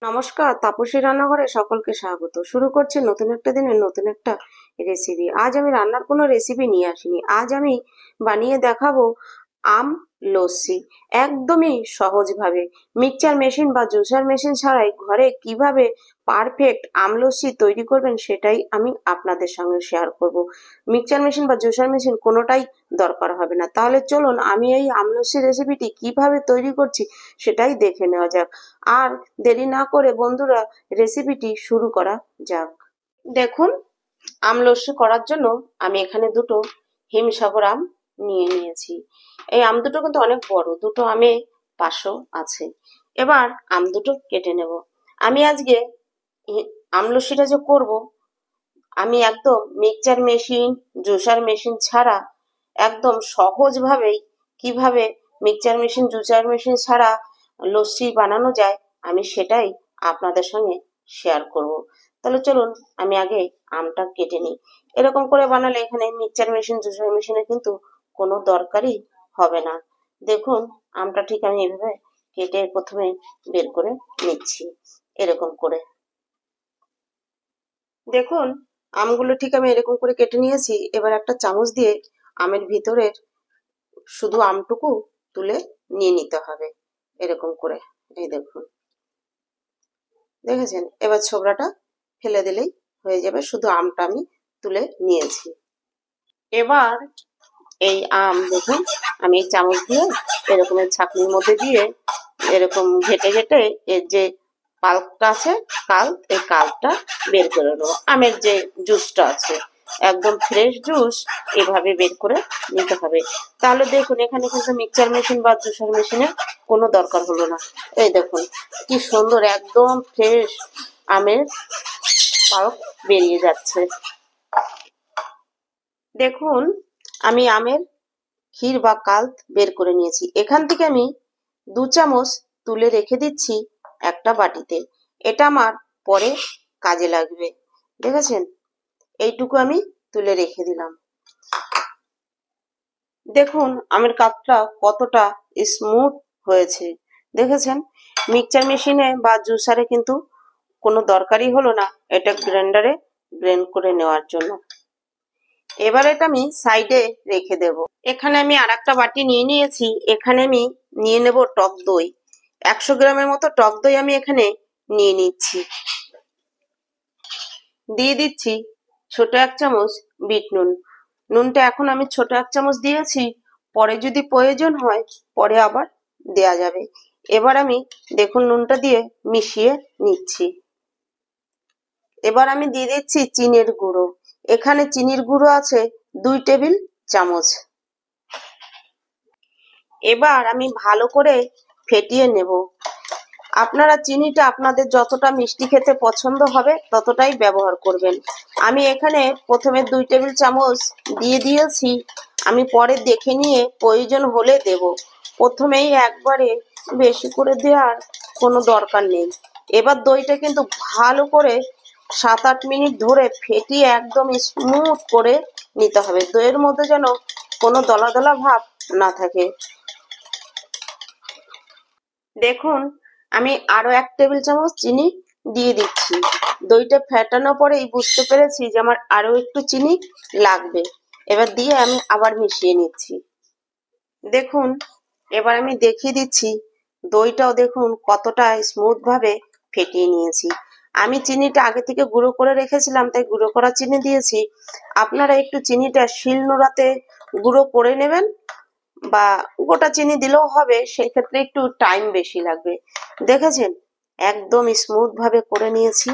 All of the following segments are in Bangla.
নমস্কার, তাপসী রান্নাঘরে সকলকে স্বাগত। শুরু করছি নতুন একটা দিনের নতুন একটা রেসিপি। আজ আমি রান্নার কোনো রেসিপি নিয়ে আসিনি। আজ আমি বানিয়ে দেখাবো আম লস্যি, একদমই সহজভাবে। মিক্সচার মেশিন বা জুসার মেশিন ছাড়াই ঘরে কিভাবে পারফেক্ট আম লস্যি তৈরি করবেন সেটাই আমি আপনাদের সঙ্গে শেয়ার করব। মিক্সচার মেশিন বা জুসার মেশিন কোনোটাই দরকার হবে না। তাহলে চলুন আমি এই আম লস্যি রেসিপিটি কিভাবে তৈরি করছি সেটাই দেখে নেওয়া যাক। আর দেরি না করে বন্ধুরা, রেসিপিটি শুরু করা যাক। দেখুন, আম লস্যি করার জন্য আমি এখানে দুটো হিমসাগর আম নিয়ে নিয়েছি। এই আম দুটো কিন্তু অনেক বড়, দুটো আমে 500 আছে। এবার আম দুটো কেটে নেব। আমি আজকে আম লস্যিটা যে করব, আমি একদম মিক্সচার মেশিন জুসার মেশিন ছাড়া একদম সহজভাবেই কিভাবে মিক্সচার মেশিন জুসার মেশিন ছাড়া লস্যি বানানো যায় আমি সেটাই আপনাদের সঙ্গে শেয়ার করব। তাহলে চলুন আমি আগে আমটা কেটে নিই। এরকম করে বানালে এখানে মিক্সচার মেশিন জুসার মেশিনে কিন্তু কোনো দরকারই হবে না। দেখুন, আমটা ঠিক আমি এভাবে কেটে প্রথমে বের করে নিচ্ছি এরকম করে। দেখুন, আমগুলো ঠিক আমি এরকম করে কেটে নিয়েছি। এবার একটা চামচ দিয়ে আমের ভিতরের শুধু আমটুকু তুলে নিয়ে নিতে হবে এরকম করে। এই দেখুন, দেখেছেন? এবার ছোবড়াটা ফেলে দিলেই হয়ে যাবে। শুধু আমটা আমি তুলে নিয়েছি। এবার এই আম দেখুন, আমি এই চামচ দিয়ে এরকমের ছাঁকনির মধ্যে দিয়ে এরকম ঘেটে ঘেটে এর যে পাল্পটা আছে, এই কাল্পটা বের করে নেবো। আমের যে জুসটা আছে, একদম ফ্রেশ জুস এভাবে বের করে নিতে হবে। তাহলে দেখুন, এখানে কিন্তু মিক্সচার মেশিন বা জুসার মেশিনের কোনো দরকার হলো না। এই দেখুন কি সুন্দর একদম ফ্রেশ আমের পাল্প বেরিয়ে যাচ্ছে। দেখুন, আমি আমের ক্ষীর বা কাল্প বের করে নিয়েছি। এখান থেকে আমি 2 চামচ তুলে রেখে দিচ্ছি একটা বাটিতে। এটা আমার পরে কাজে লাগবে। দেখেছেন? এইটুকু আমি তুলে রেখে দিলাম। দেখুন আমের কাপটা কতটা স্মুথ হয়েছে। দেখেছেন? মিক্সচার মেশিনে বা জুসারে কিন্তু কোনো দরকারই হলো না এটা গ্রাইন্ডারে গ্রাইন্ড করে নেওয়ার জন্য। এবার এটা আমি সাইডে রেখে দেব। এখানে আমি আরেকটা বাটি নিয়ে নিয়েছি। এখানে আমি নিয়ে নেব টক দই। 100 গ্রামের মতো টক দই আমি এখানে নিয়ে নিচ্ছি। দিয়ে দিচ্ছি ছোট 1 চামচ বিট নুন। নুনটা এখন আমি ছোট 1 চামচ দিয়েছি, পরে যদি প্রয়োজন হয় পরে আবার দেয়া যাবে। এবার আমি দেখুন নুনটা দিয়ে মিশিয়ে নিচ্ছি। এবার আমি দিয়ে দিচ্ছি চিনির গুঁড়ো। এখানে চিনির গুঁড়ো আছে 2 টেবিল চামচ। এবার আমি ভালো করে ফেটিয়ে নেব। আপনারা চিনিটা আপনাদের যতটা মিষ্টি খেতে পছন্দ হবে ততটাই ব্যবহার করবেন। আমি এখানে প্রথমে 2 টেবিল চামচ দিয়ে দিয়েছি। আমি পরে দেখে নিয়ে প্রয়োজন হলে দেব। প্রথমেই একবারে বেশি করে দেওয়ার কোনো দরকার নেই। এবার দইটা কিন্তু ভালো করে 7-8 মিনিট ধরে ফেটিয়ে একদম স্মুথ করে নিতে হবে। দইয়ের মধ্যে যেন কোনো দলা দলা ভাব না থাকে। দেখুন, আমি আরো 1 টেবিল চামচ চিনি দিয়ে দিচ্ছি। দইটা ফেটানোর পরেই বুঝতে পেরেছি যে আমার আরো একটু চিনি লাগবে। এবার দিয়ে আমি আবার মিশিয়ে নিচ্ছি। দেখুন, এবার আমি দেখিয়ে দিচ্ছি দইটাও দেখুন কতটা স্মুথ ভাবে ফেটিয়ে নিয়েছি। আমি চিনিটা আগে থেকে গুঁড়ো করে রেখেছিলাম, তাই গুঁড়ো করা চিনি দিয়েছি। আপনারা একটু চিনিটা শিলনোড়াতে গুঁড়ো করে নেবেন বা গোটা চিনি দিলেও হবে, সেই ক্ষেত্রে একটু টাইম বেশি লাগবে। দেখেছেন একদম স্মুথ ভাবে করে নিয়েছি।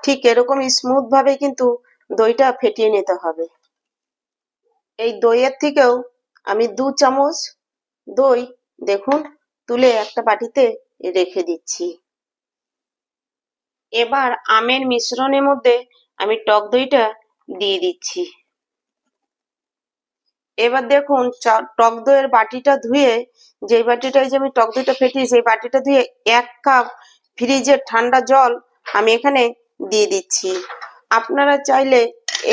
ঠিক এরকম স্মুথ ভাবে কিন্তু দইটা ফেটিয়ে নিতে হবে। এই দইয়ের থেকেও আমি 2 চামচ দই দেখুন তুলে একটা বাটিতে রেখে দিচ্ছি। এবার আমের মিশ্রণের মধ্যে আমি টক দইটা দিয়ে দিচ্ছি। এবার দেখুন টক দইয়ের বাটিটা ধুয়ে, যে বাটিটায় যে আমি টক দইটা ফেটিয়েছি সেই বাটিটা ধুয়ে 1 কাপ ফ্রিজের ঠান্ডা জল আমি এখানে দিয়ে দিচ্ছি। আপনারা চাইলে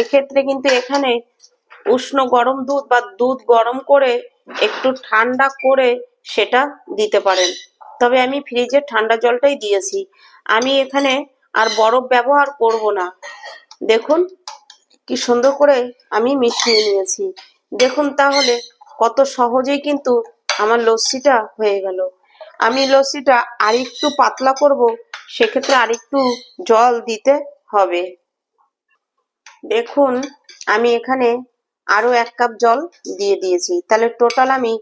এক্ষেত্রে কিন্তু এখানে উষ্ণ গরম দুধ বা দুধ গরম করে একটু ঠান্ডা করে সেটা দিতে পারেন। তবে আমি ফ্রিজের ঠান্ডা জলটাই দিয়েছি। আমি এখানে আর বরফ ব্যবহার করব না। দেখুন কি সুন্দর করে আমি মিশিয়ে নিয়েছি। দেখুন তাহলে কত সহজেই কিন্তু আমার লস্যিটা হয়ে গেল। আমি লস্যিটা আরেকটু পাতলা করব, সেক্ষেত্রে আরেকটু জল দিতে হবে। দেখুন আমি এখানে আরো 1 কাপ জল দিয়ে দিয়েছি, তাহলে টোটাল আমি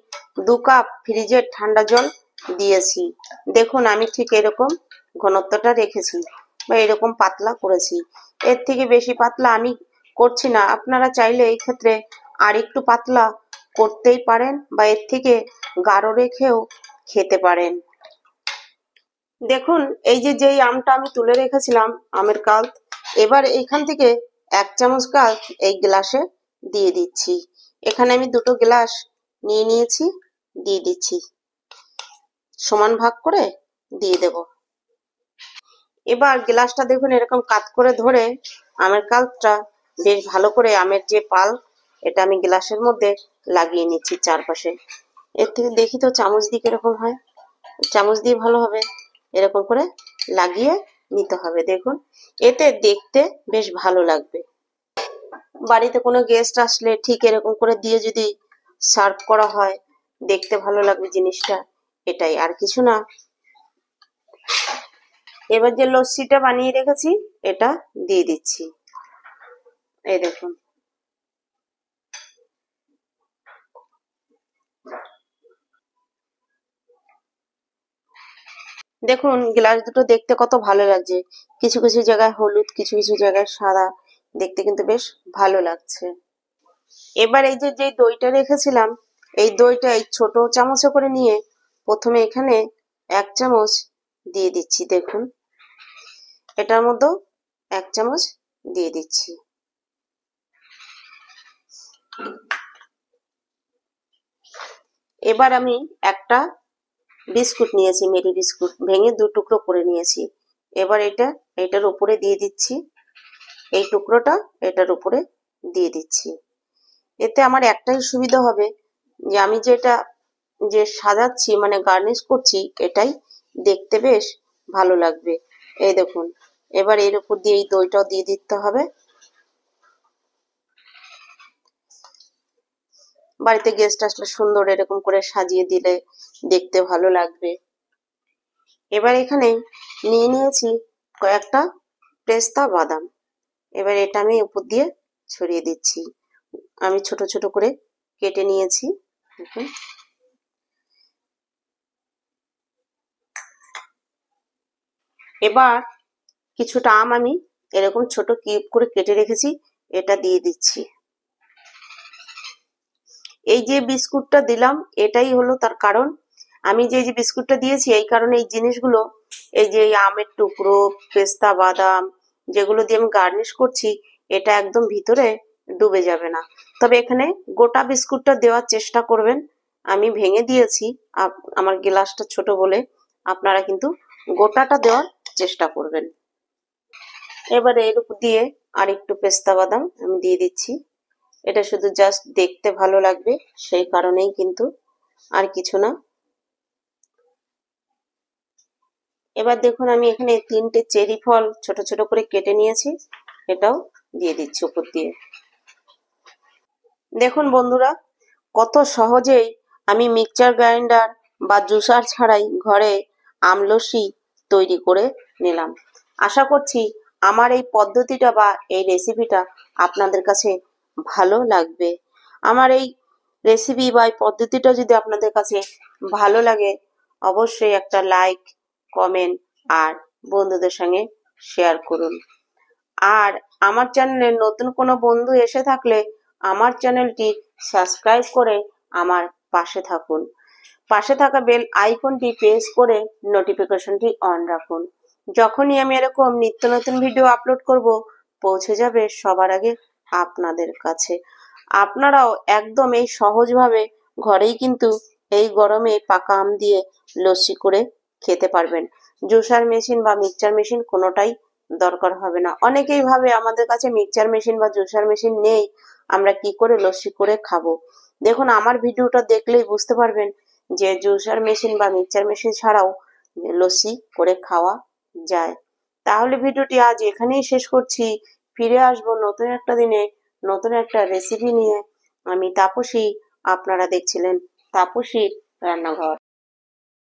2 কাপ ফ্রিজের ঠান্ডা জল দিয়েছি। দেখুন আমি ঠিক এরকম ঘনত্বটা রেখেছি বা এরকম পাতলা করেছি। এর থেকে বেশি পাতলা আমি করছি না। আপনারা চাইলে এই ক্ষেত্রে আর একটু পাতলা করতেই পারেন বা এর থেকে গাঢ় রেখেও খেতে পারেন। দেখুন এই যেই আমটা আমি তুলে রেখেছিলাম আমের কাল্প, এবার এখান থেকে 1 চামচ কাল্প এই গ্লাসে দিয়ে দিচ্ছি। এখানে আমি 2টো গ্লাস নিয়ে নিয়েছি, দিয়ে দিচ্ছি। সমান ভাগ করে দিয়ে দেব। এবার গ্লাসটা দেখুন এরকম কাত করে ধরে আমের কাল্পটা বেশ ভালো করে, আমের যে পাল্প এটা আমি গ্লাসের মধ্যে লাগিয়ে নিচ্ছি চারপাশে। এর থেকে দেখি তো চামচ দিয়ে কিরকম হয়। চামচ দিয়ে ভালোভাবে এরকম করে লাগিয়ে নিতে হবে। দেখুন এতে দেখতে বেশ ভালো লাগবে। বাড়িতে কোনো গেস্ট আসলে ঠিক এরকম করে দিয়ে যদি সার্ভ করা হয়, দেখতে ভালো লাগবে জিনিসটা, এটাই আর কিছু না। এবার যে লস্যিটা বানিয়ে রেখেছি এটা দিয়ে দিচ্ছি। এই দেখুন দেখুন গ্লাস দুটো দেখতে কত ভালো লাগছে। কিছু কিছু জায়গায় হলুদ, কিছু কিছু জায়গায় সাদা, দেখতে কিন্তু বেশ ভালো লাগছে। এবার এই যে দইটা রেখেছিলাম, এই দইটা এই ছোট চামচে করে নিয়ে প্রথমে এখানে 1 চামচ দিয়ে দিচ্ছি। দেখুন এটার মধ্যে 1 চামচ দিয়ে দিচ্ছি। এবার আমি একটা বিস্কুট নিয়েছি, মেরি বিস্কুট, ভেঙে 2 টুকরো করে নিয়েছি। এবার এটার উপরে দিয়ে দিচ্ছি। এই টুকরোটা এটার উপরে দিয়ে দিচ্ছি। এতে আমার একটাই সুবিধা হবে যে আমি যে সাজাচ্ছি মানে গার্নিশ করছি, এটাই দেখতে বেশ ভালো লাগবে। এই দেখুন এবার এর উপর দিয়ে এই দইটাও দিয়ে দিতে হবে। বাড়িতে গেস্ট আসলে সুন্দর এরকম করে সাজিয়ে দিলে দেখতে ভালো লাগবে। এবার এখানে নিয়ে নিয়েছি কয়েকটা পেস্তা বাদাম। এবার এটা আমি উপর দিয়ে ছড়িয়ে দিচ্ছি। আমি ছোট ছোট করে কেটে নিয়েছি। দেখুন এবার কিছুটা আম আমি এরকম ছোট কিউব করে কেটে রেখেছি, এটা দিয়ে দিচ্ছি। এই যে বিস্কুটটা দিলাম এটাই হলো তার কারণ। আমি যে বিস্কুটটা দিয়েছি এই কারণে এই জিনিসগুলো, এই যে আমের টুকরো, পেস্তা বাদাম যেগুলো দিয়ে আমি গার্নিশ করছি, এটা একদম ভিতরে ডুবে যাবে না। তবে এখানে গোটা বিস্কুটটা দেওয়ার চেষ্টা করবেন। আমি ভেঙে দিয়েছি আমার গ্লাসটা ছোট বলে, আপনারা কিন্তু গোটাটা দেওয়ার চেষ্টা করবেন। এবারে এর উপর দিয়ে আর একটু পেস্তা বাদাম আমি দিয়ে দিচ্ছি। এটা শুধু জাস্ট দেখতে ভালো লাগবে সেই কারণেই, কিন্তু আর কিছু না। এবার দেখুন আমি এখানে 3টে চেরি ফল ছোট ছোট করে কেটে নিয়েছি, এটাও দিয়ে দিচ্ছি উপর দিয়ে। দেখুন বন্ধুরা কত সহজেই আমি মিক্সচার গ্রাইন্ডার বা জুসার ছাড়াই ঘরে আমলসি তৈরি করে নিলাম। আশা করছি আমার এই পদ্ধতিটা বা এই রেসিপিটা আপনাদের কাছে ভালো লাগবে। আমার এই রেসিপি বা এই পদ্ধতিটা যদি আপনাদের কাছে ভালো লাগে, অবশ্যই একটা লাইক, কমেন্ট আর বন্ধুদের সঙ্গে শেয়ার করুন। আর আমার চ্যানেলে নতুন কোনো বন্ধু এসে থাকলে আমার চ্যানেলটি সাবস্ক্রাইব করে আমার পাশে থাকুন। পাশে থাকা বেল আইকনটি প্রেস করে নোটিফিকেশনটি অন রাখুন। যখনই আমি এরকম নিত্য নতুন ভিডিও আপলোড করব, পৌঁছে যাবে সবার আগে আপনাদের কাছে। আপনারাও একদম এই সহজভাবে ঘরেই কিন্তু এই গরমে পাকা আম দিয়ে লস্যি করে খেতে পারবেন। জুসার মেশিন বা মিক্সচার মেশিন কোনোটাই দরকার হবে না। অনেকেই ভাবে আমাদের কাছে মিক্সচার মেশিন বা জুসার মেশিন নেই, আমরা কি করে লস্যি করে খাবো। দেখুন আমার ভিডিওটা দেখলেই বুঝতে পারবেন যে জুসার মেশিন বা মিক্সচার মেশিন ছাড়াও লস্যি করে খাওয়া যায়। তাহলে ভিডিওটি আজ এখানেই শেষ করছি। ফিরে আসবো নতুন একটা দিনে নতুন একটা রেসিপি নিয়ে। আমি তাপসী, আপনারা দেখছিলেন তাপসীর রান্নাঘর।